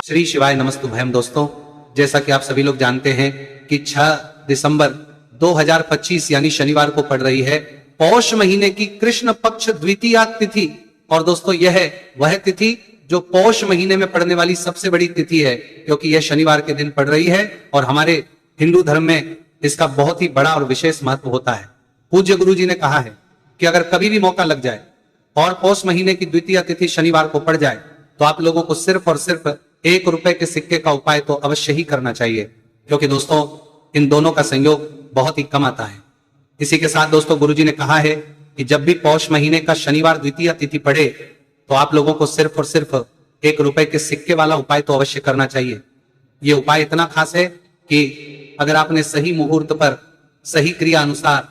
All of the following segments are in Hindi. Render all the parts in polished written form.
श्री शिवाय नमस्तुभयम। दोस्तों, जैसा कि आप सभी लोग जानते हैं कि 6 दिसंबर 2025 यानी शनिवार को पड़ रही है पौष महीने की कृष्ण पक्ष द्वितीया तिथि। और दोस्तों, यह वह तिथि जो पौष महीने में पड़ने वाली सबसे बड़ी तिथि है, क्योंकि यह शनिवार के दिन पड़ रही है और हमारे हिंदू धर्म में इसका बहुत ही बड़ा और विशेष महत्व होता है। पूज्य गुरु जी ने कहा है कि अगर कभी भी मौका लग जाए और पौष महीने की द्वितीया तिथि शनिवार को पड़ जाए तो आप लोगों को सिर्फ और सिर्फ 1 रुपए के सिक्के का उपाय तो अवश्य ही करना चाहिए, क्योंकि दोस्तों इन दोनों का संयोग बहुत ही कम आता है। इसी के साथ दोस्तों, गुरुजी ने कहा है कि जब भी पौष महीने का शनिवार द्वितीया तिथि पड़े तो आप लोगों को सिर्फ और सिर्फ 1 रुपए के सिक्के वाला उपाय तो अवश्य करना चाहिए। ये उपाय इतना खास है कि अगर आपने सही मुहूर्त पर सही क्रिया अनुसार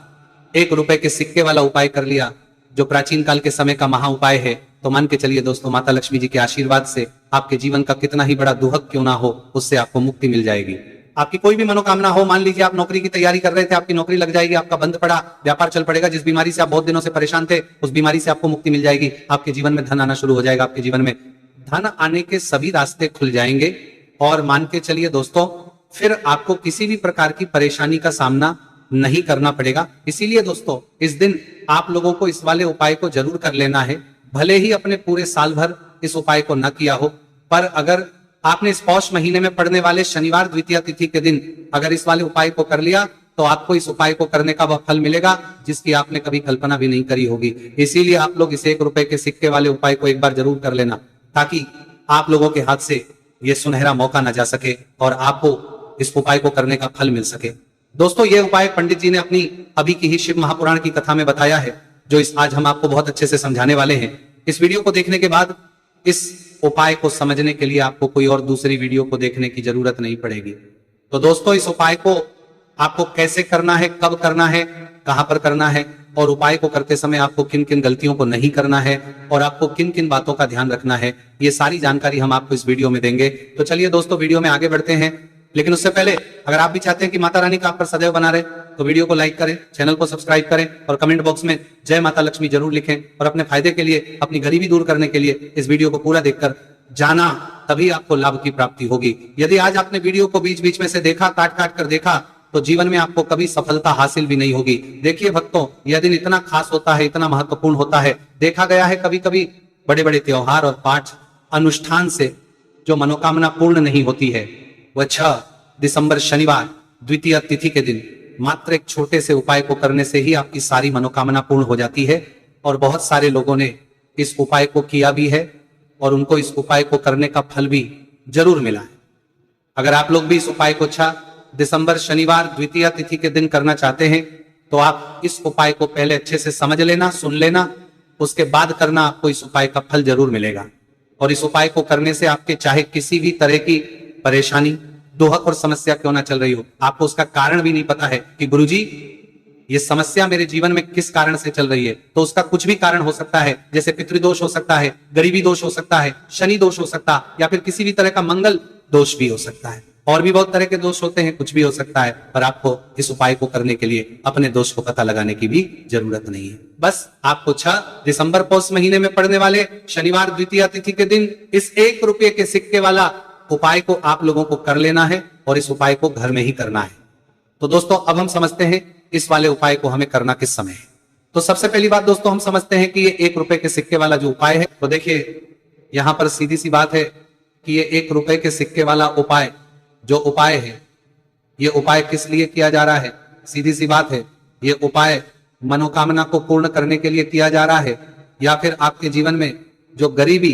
1 रुपए के सिक्के वाला उपाय कर लिया, जो प्राचीन काल के समय का महा उपाय है, तो मान के चलिए दोस्तों, माता लक्ष्मी जी के आशीर्वाद से आपके जीवन का कितना ही बड़ा दुहक क्यों ना हो, उससे आपको मुक्ति मिल जाएगी। आपकी कोई भी मनोकामना हो, मान लीजिए आप नौकरी की तैयारी कर रहे थे, आपकी नौकरी लग जाएगी, आपका बंद पड़ा व्यापार चल पड़ेगा, जिस बीमारी से आप बहुत दिनों से परेशान थे उस बीमारी से आपको मुक्ति मिल जाएगी, आपके जीवन में धन आना शुरू हो जाएगा, आपके जीवन में धन आने के सभी रास्ते खुल जाएंगे। और मान के चलिए दोस्तों, फिर आपको किसी भी प्रकार की परेशानी का सामना नहीं करना पड़ेगा। इसीलिए दोस्तों, इस दिन आप लोगों को इस वाले उपाय को जरूर कर लेना है। भले ही अपने पूरे साल भर इस उपाय को न किया हो, पर अगर आपने इस पौष महीने में पड़ने वाले शनिवार द्वितीया तिथि के दिन अगर इस वाले उपाय को कर लिया तो आपको इस उपाय को करने का वह फल मिलेगा जिसकी आपने कभी कल्पना भी नहीं करी होगी। इसीलिए आप लोग इस 1 रुपए के सिक्के वाले उपाय को एक बार जरूर कर लेना, ताकि आप लोगों के हाथ से यह सुनहरा मौका न जा सके और आपको इस उपाय को करने का फल मिल सके। दोस्तों, यह उपाय पंडित जी ने अपनी अभी की ही शिव महापुराण की कथा में बताया है, जो आज हम आपको बहुत अच्छे से समझाने वाले हैं। इस वीडियो को देखने के बाद इस उपाय को समझने के लिए आपको कोई और दूसरी वीडियो को देखने की जरूरत नहीं पड़ेगी। तो दोस्तों, इस उपाय को आपको कैसे करना है, कब करना है, कहां पर करना है, और उपाय को करते समय आपको किन किन गलतियों को नहीं करना है और आपको किन किन बातों का ध्यान रखना है, ये सारी जानकारी हम आपको इस वीडियो में देंगे। तो चलिए दोस्तों, वीडियो में आगे बढ़ते हैं। लेकिन उससे पहले अगर आप भी चाहते हैं कि माता रानी का आप पर सदैव बना रहे, तो वीडियो को लाइक करें, चैनल को सब्सक्राइब करें और कमेंट बॉक्स में जय माता लक्ष्मी जरूर लिखें। और अपने फायदे के लिए, अपनी गरीबी दूर करने के लिए इस वीडियो को पूरा देखकर जाना, तभी आपको लाभ की प्राप्ति होगी। यदि आज आपने वीडियो को बीच बीच में से देखा, काट काट कर देखा, तो जीवन में आपको कभी सफलता हासिल भी नहीं होगी। देखिए भक्तों, यह दिन इतना खास होता है, इतना महत्वपूर्ण होता है। देखा गया है कभी कभी बड़े बड़े त्योहार और पाठ अनुष्ठान से जो मनोकामना पूर्ण नहीं होती है, वह 6 दिसंबर शनिवार द्वितीया तिथि के दिन मात्र एक छोटे से उपाय को करने से ही आपकी सारी मनोकामना पूर्ण हो जाती है। और बहुत सारे लोगों ने इस उपाय को किया भी है और उनको इस उपाय को करने का फल भी जरूर मिला है। अगर आप लोग भी इस उपाय को 6 दिसंबर शनिवार द्वितीया तिथि के दिन करना चाहते हैं तो आप इस उपाय को पहले अच्छे से समझ लेना, सुन लेना, उसके बाद करना, आपको इस उपाय का फल जरूर मिलेगा। और इस उपाय को करने से आपके चाहे किसी भी तरह की परेशानी, दुहक और समस्या क्यों ना चल रही हो, आपको उसका कारण भी नहीं पता है कि गुरुजी ये समस्या मेरे जीवन में किस कारण से चल रही है, तो उसका कुछ भी कारण हो सकता है। जैसे पितृदोष हो सकता है, गरीबी दोष हो सकता है, शनि दोष हो सकता है, या फिर किसी भी तरह का मंगल दोष भी हो सकता है, और भी बहुत तरह के दोष होते हैं, कुछ भी हो सकता है। पर आपको इस उपाय को करने के लिए अपने दोष को पता लगाने की भी जरूरत नहीं है। बस आपको 6 दिसंबर पौष महीने में पड़ने वाले शनिवार द्वितीया तिथि के दिन इस 1 रुपये के सिक्के वाला उपाय को आप लोगों को कर लेना है और इस उपाय को घर में ही करना है। तो दोस्तों, अब हम समझते हैं इस वाले उपाय को हमें करना किस समय है। तो सबसे पहली बात दोस्तों, हम समझते हैं कि ये 1 रुपए के सिक्के वाला जो उपाय है, तो देखिए यहां पर सीधी सी बात है कि ये 1 रुपए के सिक्के वाला उपाय जो उपाय है, ये उपाय किस लिए किया जा रहा है? सीधी सी बात है, ये उपाय मनोकामना को पूर्ण करने के लिए किया जा रहा है, या फिर आपके जीवन में जो गरीबी,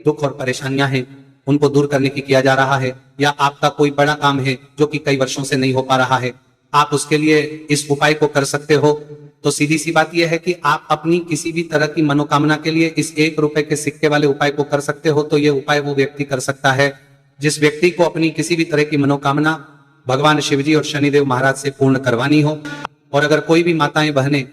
दुख और परेशानियां हैं उनको दूर करने की किया जा रहा है, या आपका कोई बड़ा काम है जो कि कई वर्षों से नहीं हो पा रहा है, आप उसके लिए इस उपाय को कर सकते हो। तो सीधी सी बात यह है कि आप अपनी किसी भी तरह की मनोकामना के लिए इस 1 रुपए के सिक्के वाले उपाय को कर सकते हो। तो यह उपाय वो व्यक्ति कर सकता है जिस व्यक्ति को अपनी किसी भी तरह की मनोकामना भगवान शिवजी और शनिदेव महाराज से पूर्ण करवानी हो। और अगर कोई भी माताएं बहनें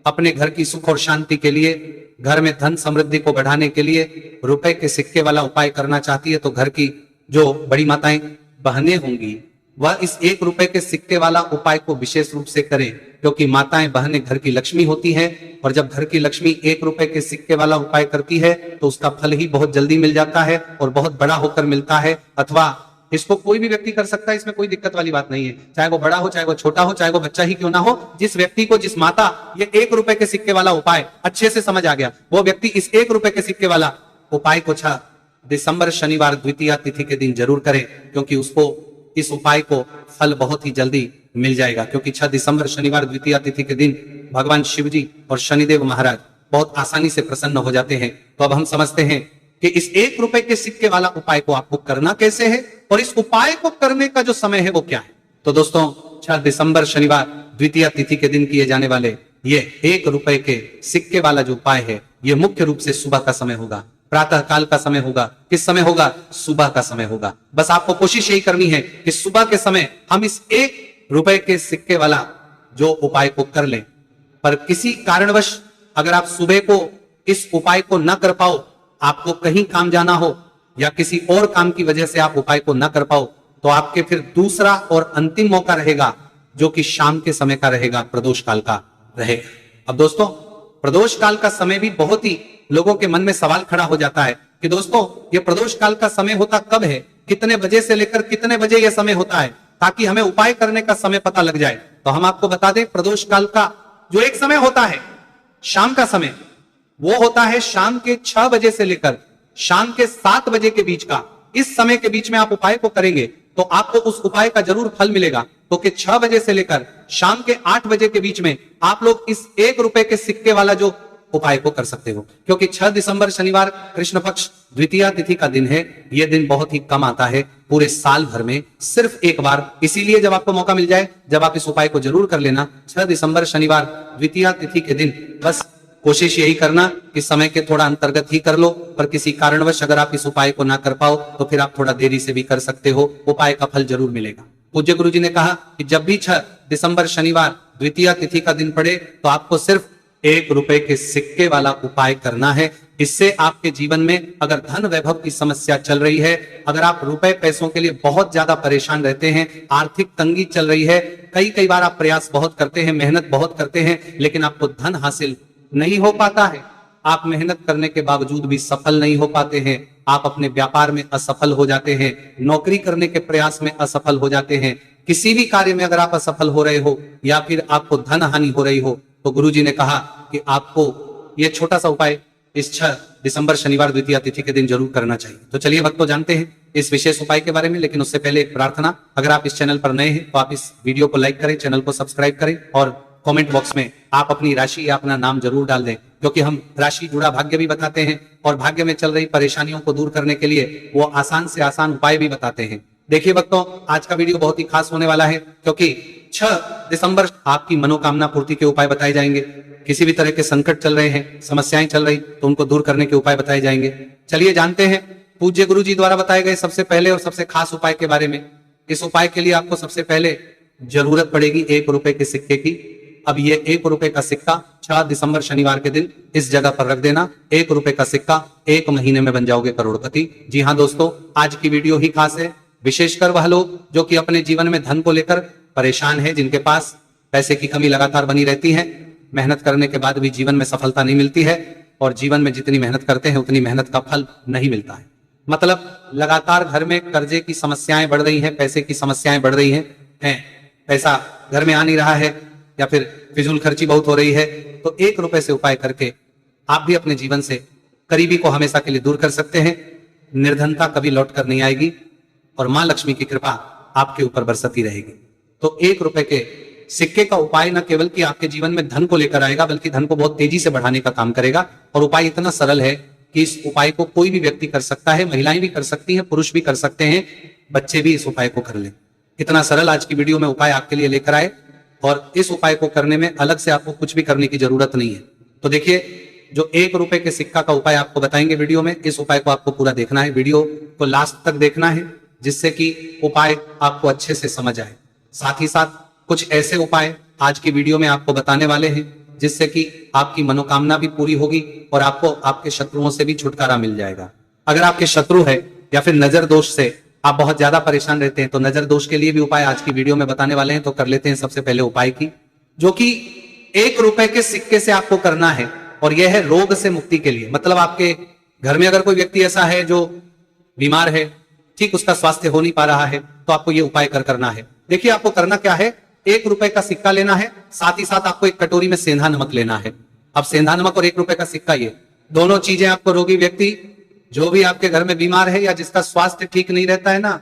अपने घर की सुख और शांति के लिए, घर में धन समृद्धि को बढ़ाने के लिए रुपए के सिक्के वाला उपाय करना चाहती है, तो घर की जो बड़ी माताएं बहनें होंगी वह इस 1 रुपए के सिक्के वाला उपाय को विशेष रूप से करें, क्योंकि माताएं बहनें घर की लक्ष्मी होती हैं, और जब घर की लक्ष्मी 1 रुपए के सिक्के वाला उपाय करती है तो उसका फल ही बहुत जल्दी मिल जाता है और बहुत बड़ा होकर मिलता है। अथवा इसको कोई भी व्यक्ति कर सकता है, इसमें कोई दिक्कत वाली बात नहीं है, चाहे वो बड़ा हो, चाहे वो छोटा हो, चाहे वो बच्चा ही क्यों ना हो। जिस व्यक्ति को, जिस माता ये 1 रुपए के सिक्के वाला उपाय अच्छे से समझ आ गया, वो व्यक्ति इस 1 रुपए के सिक्के वाला उपाय को 6 दिसंबर शनिवार द्वितीया तिथि के दिन जरूर करें, क्योंकि उसको इस उपाय को फल बहुत ही जल्दी मिल जाएगा। क्योंकि 6 दिसंबर शनिवार द्वितीया तिथि के दिन भगवान शिव जी और शनिदेव महाराज बहुत आसानी से प्रसन्न हो जाते हैं। तो अब हम समझते हैं कि इस 1 रुपए के सिक्के वाला उपाय को आपको करना कैसे है और इस उपाय को करने का जो समय है वो क्या है। तो दोस्तों 6 दिसंबर शनिवार द्वितीया तिथि के दिन किए जाने वाले ये 1 रुपए के सिक्के वाला जो उपाय है, ये मुख्य रूप से सुबह का समय होगा, प्रातः काल का समय होगा। किस समय होगा? सुबह का समय होगा। बस आपको कोशिश यही करनी है कि सुबह के समय हम इस 1 रुपए के सिक्के वाला जो उपाय को कर लें। पर किसी कारणवश अगर आप सुबह को इस उपाय को न कर पाओ, आपको कहीं काम जाना हो या किसी और काम की वजह से आप उपाय को न कर पाओ, तो आपके फिर दूसरा और अंतिम मौका रहेगा, जो कि शाम के समय का रहेगा, प्रदोष काल का रहेगा। अब दोस्तों प्रदोष काल का समय भी बहुत ही लोगों के मन में सवाल खड़ा हो जाता है कि दोस्तों ये प्रदोष काल का समय होता कब है, कितने बजे से लेकर कितने बजे यह समय होता है, ताकि हमें उपाय करने का समय पता लग जाए। तो हम आपको बता दें, प्रदोष काल का जो एक समय होता है शाम का समय, वो होता है शाम के 6 बजे से लेकर शाम के 7 बजे के बीच का। इस समय के बीच में आप उपाय को करेंगे तो आपको उस उपाय का जरूर फल मिलेगा। तो कि 6 बजे से लेकर शाम के 8 बजे के बीच में आप लोग इस 1 रुपए के सिक्के वाला जो उपाय को कर सकते हो। क्योंकि 6 दिसंबर शनिवार कृष्ण पक्ष द्वितीया तिथि का दिन है। यह दिन बहुत ही कम आता है पूरे साल भर में, सिर्फ एक बार। इसीलिए जब आपको मौका मिल जाए, जब आप इस उपाय को जरूर कर लेना। 6 दिसंबर शनिवार द्वितीया तिथि के दिन बस कोशिश यही करना कि समय के थोड़ा अंतर्गत ही कर लो। पर किसी कारणवश अगर आप इस उपाय को ना कर पाओ तो फिर आप थोड़ा देरी से भी कर सकते हो, उपाय का फल जरूर मिलेगा। पूज्य गुरु जी ने कहा कि जब भी 6 दिसंबर शनिवार द्वितीया तिथि का दिन पड़े तो आपको सिर्फ 1 रुपए के सिक्के वाला उपाय करना है। इससे आपके जीवन में अगर धन वैभव की समस्या चल रही है, अगर आप रुपए पैसों के लिए बहुत ज्यादा परेशान रहते हैं, आर्थिक तंगी चल रही है, कई बार आप प्रयास बहुत करते हैं, मेहनत बहुत करते हैं, लेकिन आपको धन हासिल नहीं हो पाता है, आप मेहनत करने के बावजूद भी सफल नहीं हो पाते हैं, आप अपने व्यापार में असफल हो जाते हैं, नौकरी करने के प्रयास में असफल हो जाते हैं, किसी भी कार्य में अगर आप असफल हो रहे हो या फिर आपको धन हानि हो रही हो, तो गुरुजी ने कहा कि आपको यह छोटा सा उपाय इस 6 दिसंबर शनिवार द्वितीया तिथि के दिन जरूर करना चाहिए। तो चलिए भक्तों जानते हैं इस विशेष उपाय के बारे में, लेकिन उससे पहले एक प्रार्थना। अगर आप इस चैनल पर नए हैं तो आप इस वीडियो को लाइक करें, चैनल को सब्सक्राइब करें और कमेंट बॉक्स में आप अपनी राशि या अपना नाम जरूर डाल दें, क्योंकि हम राशि जुड़ा भाग्य भी बताते हैं और भाग्य में चल रही परेशानियों को दूर करने के लिए वो आसान से आसान उपाय भी बताते हैं। देखिए भक्तों, आज का वीडियो बहुत ही खास होने वाला है, क्योंकि 6 दिसंबर आपकी मनोकामना पूर्ति के उपाय बताए जाएंगे। किसी भी तरह के संकट चल रहे हैं, समस्याएं चल रही, तो उनको दूर करने के उपाय बताए जाएंगे। चलिए जानते हैं पूज्य गुरु जी द्वारा बताए गए सबसे पहले और सबसे खास उपाय के बारे में। इस उपाय के लिए आपको सबसे पहले जरूरत पड़ेगी 1 रुपए के सिक्के की। अब ये 1 रुपए का सिक्का 6 दिसंबर शनिवार के दिन इस जगह पर रख देना। 1 रुपए का सिक्का 1 महीने में बन जाओगे करोड़पति। जी हाँ दोस्तों, आज की वीडियो ही खास है, विशेषकर वह लोग जो कि अपने जीवन में धन को लेकर परेशान है, जिनके पास पैसे की कमी लगातार बनी रहती है, मेहनत करने के बाद भी जीवन में सफलता नहीं मिलती है और जीवन में जितनी मेहनत करते हैं उतनी मेहनत का फल नहीं मिलता है। मतलब लगातार घर में कर्जे की समस्याएं बढ़ रही हैं, पैसे की समस्याएं बढ़ रही हैं, पैसा घर में आ नहीं रहा है या फिर फिजूल खर्ची बहुत हो रही है। तो 1 रुपए से उपाय करके आप भी अपने जीवन से करीबी को हमेशा के लिए दूर कर सकते हैं। निर्धनता कभी लौट कर नहीं आएगी और मां लक्ष्मी की कृपा आपके ऊपर बरसती रहेगी। तो 1 रुपए के सिक्के का उपाय न केवल कि आपके जीवन में धन को लेकर आएगा, बल्कि धन को बहुत तेजी से बढ़ाने का काम करेगा। और उपाय इतना सरल है कि इस उपाय को कोई भी व्यक्ति कर सकता है, महिलाएं भी कर सकती हैं, पुरुष भी कर सकते हैं, बच्चे भी इस उपाय को कर ले। इतना सरल आज की वीडियो में उपाय आपके लिए लेकर आए और इस उपाय को करने में अलग से आपको कुछ भी करने की जरूरत नहीं है। तो देखिए, जो 1 रुपए के सिक्का का उपाय आपको बताएंगे वीडियो में, इस उपाय को आपको पूरा देखना है, वीडियो को लास्ट तक देखना है, जिससे कि उपाय आपको अच्छे से समझ आए। साथ ही साथ कुछ ऐसे उपाय आज की वीडियो में आपको बताने वाले हैं जिससे कि आपकी मनोकामना भी पूरी होगी और आपको आपके शत्रुओं से भी छुटकारा मिल जाएगा। अगर आपके शत्रु है या फिर नजर दोष से आप बहुत ज्यादा परेशान रहते हैं तो नजर दोष के लिए भी उपाय आज की वीडियो में बताने वाले हैं। तो कर लेते हैं सबसे पहले उपाय की, जो कि 1 रुपए के सिक्के से आपको करना है, और यह है रोग से मुक्ति के लिए। मतलब आपके घर में अगर कोई व्यक्ति ऐसा है जो बीमार है, ठीक उसका स्वास्थ्य हो नहीं पा रहा है, तो आपको ये उपाय करना है। देखिए आपको करना क्या है, 1 रुपए का सिक्का लेना है, साथ ही साथ आपको एक कटोरी में सेंधा नमक लेना है। अब सेंधा नमक और 1 रुपए का सिक्का, ये दोनों चीजें आपको रोगी व्यक्ति जो भी आपके घर में बीमार है या जिसका स्वास्थ्य ठीक नहीं रहता है ना,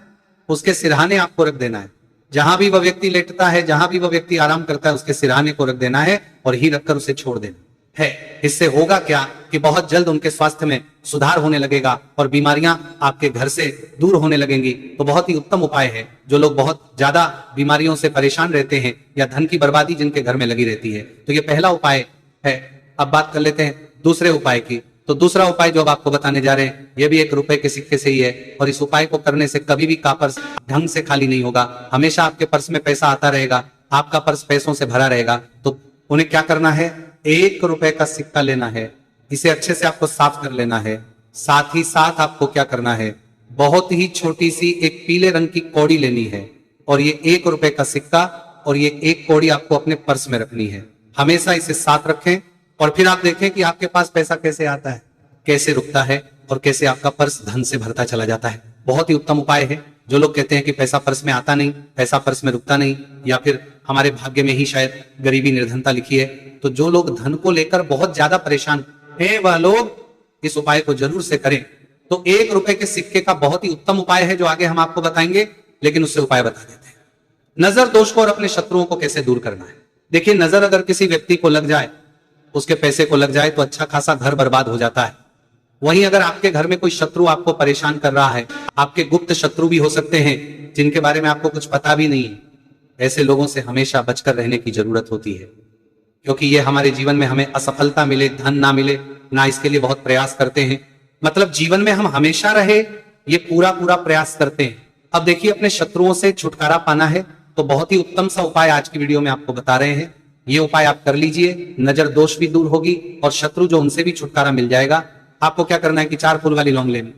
उसके सिरहाने आपको रख देना है। जहां भी वह व्यक्ति लेटता है, जहां भी वह व्यक्ति आराम करता है, उसके सिरहाने को रख देना है और ही रखकर उसे छोड़ देना है। इससे होगा क्या कि बहुत जल्द उनके स्वास्थ्य में सुधार होने लगेगा और बीमारियां आपके घर से दूर होने लगेंगी। तो बहुत ही उत्तम उपाय है। जो लोग बहुत ज्यादा बीमारियों से परेशान रहते हैं या धन की बर्बादी जिनके घर में लगी रहती है, तो ये पहला उपाय है। अब बात कर लेते हैं दूसरे उपाय की। तो दूसरा उपाय जो अब आपको बताने जा रहे हैं, यह भी 1 रुपए के सिक्के से ही है, और इस उपाय को करने से कभी भी का पर्स ढंग से खाली नहीं होगा। हमेशा आपके पर्स में पैसा आता रहेगा, आपका पर्स पैसों से भरा रहेगा। तो उन्हें क्या करना है, 1 रुपए का सिक्का लेना है, इसे अच्छे से आपको साफ कर लेना है। साथ ही साथ आपको क्या करना है, बहुत ही छोटी सी एक पीले रंग की कौड़ी लेनी है, और ये 1 रुपए का सिक्का और ये एक कौड़ी आपको अपने पर्स में रखनी है। हमेशा इसे साथ रखें और फिर आप देखें कि आपके पास पैसा कैसे आता है, कैसे रुकता है, और कैसे आपका पर्स धन से भरता चला जाता है। बहुत ही उत्तम उपाय है। जो लोग कहते हैं कि पैसा पर्स में आता नहीं, पैसा पर्स में रुकता नहीं, या फिर हमारे भाग्य में ही शायद गरीबी निर्धनता लिखी है, तो जो लोग धन को लेकर बहुत ज्यादा परेशान है, वह लोग इस उपाय को जरूर से करें। तो 1 रुपए के सिक्के का बहुत ही उत्तम उपाय है जो आगे हम आपको बताएंगे, लेकिन उससे उपाय बता देते हैं। नजर दोष को और अपने शत्रुओं को कैसे दूर करना है। देखिए, नजर अगर किसी व्यक्ति को लग जाए, उसके पैसे को लग जाए, तो अच्छा खासा घर बर्बाद हो जाता है। वहीं अगर आपके घर में कोई शत्रु आपको परेशान कर रहा है, आपके गुप्त शत्रु भी हो सकते हैं जिनके बारे में आपको कुछ पता भी नहीं है, ऐसे लोगों से हमेशा बचकर रहने की जरूरत होती है, क्योंकि ये हमारे जीवन में हमें असफलता मिले, धन ना मिले ना, इसके लिए बहुत प्रयास करते हैं। मतलब जीवन में हम हमेशा रहे, ये पूरा प्रयास करते हैं। अब देखिए, अपने शत्रुओं से छुटकारा पाना है तो बहुत ही उत्तम सा उपाय आज की वीडियो में आपको बता रहे हैं। ये उपाय आप कर लीजिए, नजर दोष भी दूर होगी और शत्रु जो उनसे भी छुटकारा मिल जाएगा। आपको क्या करना है कि 4 फूल वाली लौंग लेनी,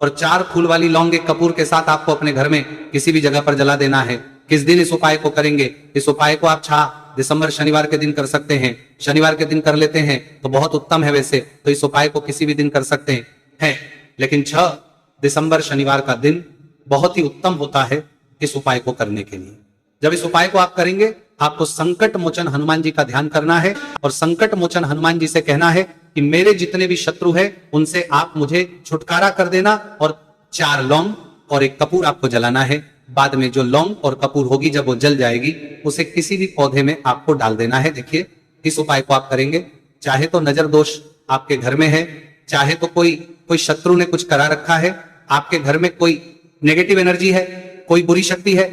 और 4 फूल वाली लौंग एक कपूर के साथ आपको अपने घर में किसी भी जगह पर जला देना है। किस दिन इस उपाय को करेंगे, इस उपाय को आप 6 दिसंबर शनिवार के दिन कर सकते हैं। शनिवार के दिन कर लेते हैं तो बहुत उत्तम है। वैसे तो इस उपाय को किसी भी दिन कर सकते हैं, लेकिन 6 दिसंबर शनिवार का दिन बहुत ही उत्तम होता है इस उपाय को करने के लिए। जब इस उपाय को आप करेंगे, आपको संकट मोचन हनुमान जी का ध्यान करना है और संकट मोचन हनुमान जी से कहना है कि मेरे जितने भी शत्रु हैं उनसे आप मुझे छुटकारा कर देना, और 4 लौंग और एक कपूर आपको जलाना है। बाद में जो लौंग और कपूर होगी, जब वो जल जाएगी, उसे किसी भी पौधे में आपको डाल देना है। देखिए, इस उपाय को आप करेंगे, चाहे तो नजर दोष आपके घर में है, चाहे तो कोई शत्रु ने कुछ करा रखा है, आपके घर में कोई नेगेटिव एनर्जी है, कोई बुरी शक्ति है,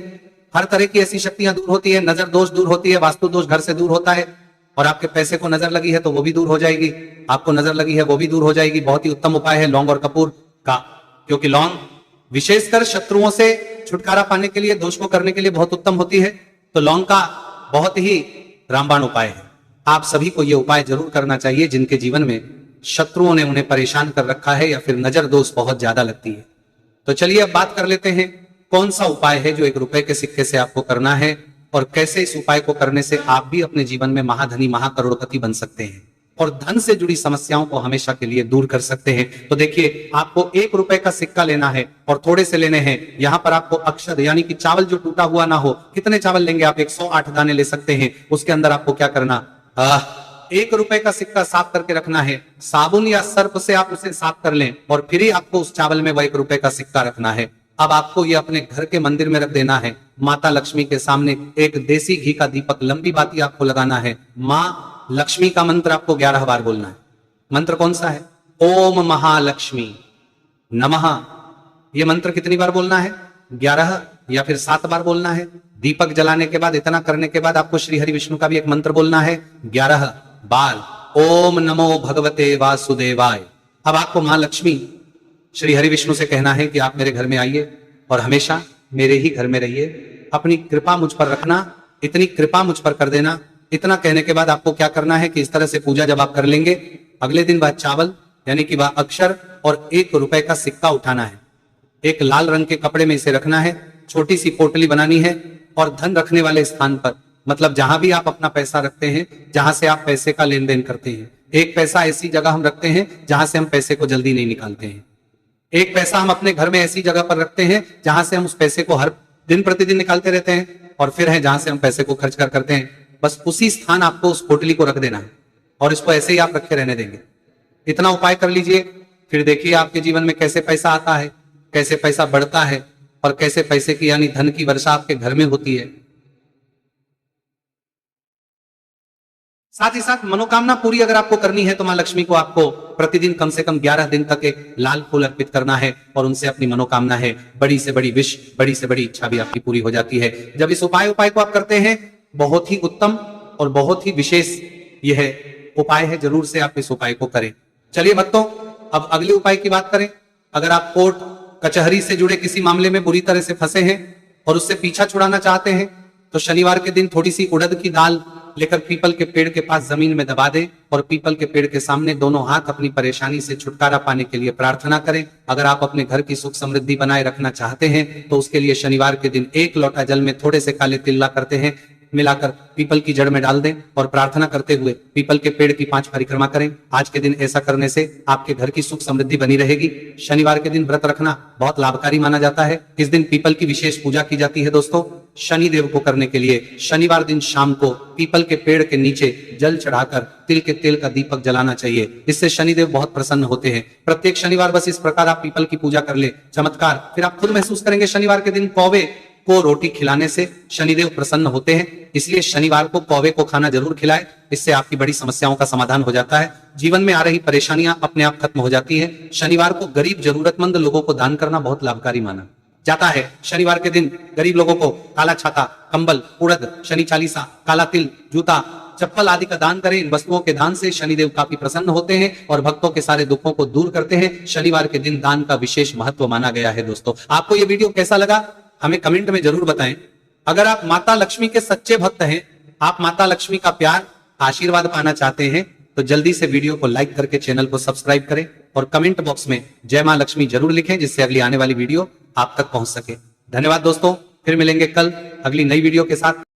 हर तरह की ऐसी शक्तियां दूर होती है। नजर दोष दूर होती है, वास्तु दोष घर से दूर होता है, और आपके पैसे को नजर लगी है तो वो भी दूर हो जाएगी, आपको नजर लगी है वो भी दूर हो जाएगी। बहुत ही उत्तम उपाय है लौंग और कपूर का, क्योंकि लौंग विशेषकर शत्रुओं से छुटकारा पाने के लिए, दोष को करने के लिए बहुत उत्तम होती है। तो लौंग का बहुत ही रामबाण उपाय है। आप सभी को यह उपाय जरूर करना चाहिए जिनके जीवन में शत्रुओं ने उन्हें परेशान कर रखा है या फिर नजर दोष बहुत ज्यादा लगती है। तो चलिए अब बात कर लेते हैं कौन सा उपाय है जो 1 रुपए के सिक्के से आपको करना है, और कैसे इस उपाय को करने से आप भी अपने जीवन में महाधनी महाकरोड़पति बन सकते हैं और धन से जुड़ी समस्याओं को हमेशा के लिए दूर कर सकते हैं। तो देखिए, आपको 1 रुपए का सिक्का लेना है और थोड़े से लेने हैं। यहां पर आपको अक्षर यानी कि चावल जो टूटा हुआ ना हो, कितने चावल लेंगे आप, 108 दाने ले सकते हैं। उसके अंदर आपको क्या करना, 1 रुपए का सिक्का साफ करके रखना है। साबुन या सर्फ से आप उसे साफ कर लें और फिर ही आपको उस चावल में वह 1 रुपए का सिक्का रखना है। अब आपको ये अपने घर के मंदिर में रख देना है। माता लक्ष्मी के सामने एक देसी घी का दीपक, लंबी बाती आपको लगाना है। माँ लक्ष्मी का मंत्र आपको 11 बार बोलना है। मंत्र कौन सा है, ओम महालक्ष्मी नमः। ये मंत्र कितनी बार बोलना है, 11 या फिर 7 बार बोलना है। दीपक जलाने के बाद, इतना करने के बाद आपको श्री हरि विष्णु का भी एक मंत्र बोलना है 11 बार, ओम नमो भगवते वासुदेवाय। अब आपको माँ लक्ष्मी श्री हरि विष्णु से कहना है कि आप मेरे घर में आइए और हमेशा मेरे ही घर में रहिए। अपनी कृपा मुझ पर रखना, इतनी कृपा मुझ पर कर देना इतना कहने के बाद आपको क्या करना है कि इस तरह से पूजा जब आप कर लेंगे, अगले दिन वह चावल यानी कि वह अक्षर और 1 रुपए का सिक्का उठाना है। एक लाल रंग के कपड़े में इसे रखना है, छोटी सी पोटली बनानी है और धन रखने वाले स्थान पर, मतलब जहां भी आप अपना पैसा रखते हैं, जहां से आप पैसे का लेन देन करते हैं, एक पैसा ऐसी जगह हम रखते हैं जहां से हम पैसे को जल्दी नहीं निकालते हैं। एक पैसा हम अपने घर में ऐसी जगह पर रखते हैं जहां से हम उस पैसे को हर दिन प्रतिदिन निकालते रहते हैं, और फिर है जहां से हम पैसे को खर्च करते हैं। बस उसी स्थान आपको उस पोटली को रख देना है और इसको ऐसे ही आप रखे रहने देंगे। इतना उपाय कर लीजिए, फिर देखिए आपके जीवन में कैसे पैसा आता है, कैसे पैसा बढ़ता है और कैसे पैसे की यानी धन की वर्षा आपके घर में होती है। साथ ही साथ मनोकामना पूरी अगर आपको करनी है तो मां लक्ष्मी को आपको प्रतिदिन कम से कम 11 दिन तक एक लाल फूल अर्पित करना है और उनसे अपनी मनोकामना है, बड़ी से बड़ी विश, बड़ी से बड़ी इच्छा भी आपकी पूरी हो जाती है। जब इस उपाय को आप करते हैं, बहुत ही उत्तम और बहुत ही विशेष यह उपाय है, जरूर से आप इस उपाय को करें। चलिए भक्तों, अब अगले उपाय की बात करें। अगर आप कोर्ट कचहरी से जुड़े किसी मामले में बुरी तरह से फंसे हैं और उससे पीछा छुड़ाना चाहते हैं, तो शनिवार के दिन थोड़ी सी उड़द की दाल लेकर पीपल के पेड़ के पास जमीन में दबा दें और पीपल के पेड़ के सामने दोनों हाथ अपनी परेशानी से छुटकारा पाने के लिए प्रार्थना करें। अगर आप अपने घर की सुख समृद्धि बनाए रखना चाहते हैं तो उसके लिए शनिवार के दिन 1 लोटा जल में थोड़े से काले तिल मिलाकर पीपल की जड़ में डाल दें और प्रार्थना करते हुए पीपल के पेड़ की 5 परिक्रमा करें। आज के दिन ऐसा करने से आपके घर की सुख समृद्धि बनी रहेगी। शनिवार के दिन व्रत रखना बहुत लाभकारी माना जाता है। इस दिन पीपल की विशेष पूजा की जाती है। दोस्तों, शनि देव को करने के लिए शनिवार दिन शाम को पीपल के पेड़ के नीचे जल चढ़ाकर तिल के तेल का दीपक जलाना चाहिए। इससे शनिदेव बहुत प्रसन्न होते हैं। प्रत्येक शनिवार बस इस प्रकार आप पीपल की पूजा कर ले, चमत्कार फिर आप खुद महसूस करेंगे। शनिवार के दिन कौवे को रोटी खिलाने से शनिदेव प्रसन्न होते हैं, इसलिए शनिवार को कौवे को खाना जरूर खिलाएं। इससे आपकी बड़ी समस्याओं का समाधान हो जाता है, जीवन में आ रही परेशानियां अपने आप खत्म हो जाती हैं। शनिवार को गरीब जरूरतमंद लोगों को दान करना बहुत लाभकारी माना जाता है। शनिवार के दिन गरीब लोगों को काला छाता, कंबल, उड़द, शनि चालीसा, काला तिल, जूता, चप्पल आदि का दान करें। इन वस्तुओं के दान से शनिदेव काफी प्रसन्न होते हैं और भक्तों के सारे दुखों को दूर करते हैं। शनिवार के दिन दान का विशेष महत्व माना गया है। दोस्तों, आपको यह वीडियो कैसा लगा हमें कमेंट में जरूर बताएं। अगर आप माता लक्ष्मी के सच्चे भक्त हैं, आप माता लक्ष्मी का प्यार, आशीर्वाद पाना चाहते हैं, तो जल्दी से वीडियो को लाइक करके चैनल को सब्सक्राइब करें और कमेंट बॉक्स में जय मां लक्ष्मी जरूर लिखें, जिससे अगली आने वाली वीडियो आप तक पहुंच सके। धन्यवाद दोस्तों, फिर मिलेंगे कल अगली नई वीडियो के साथ।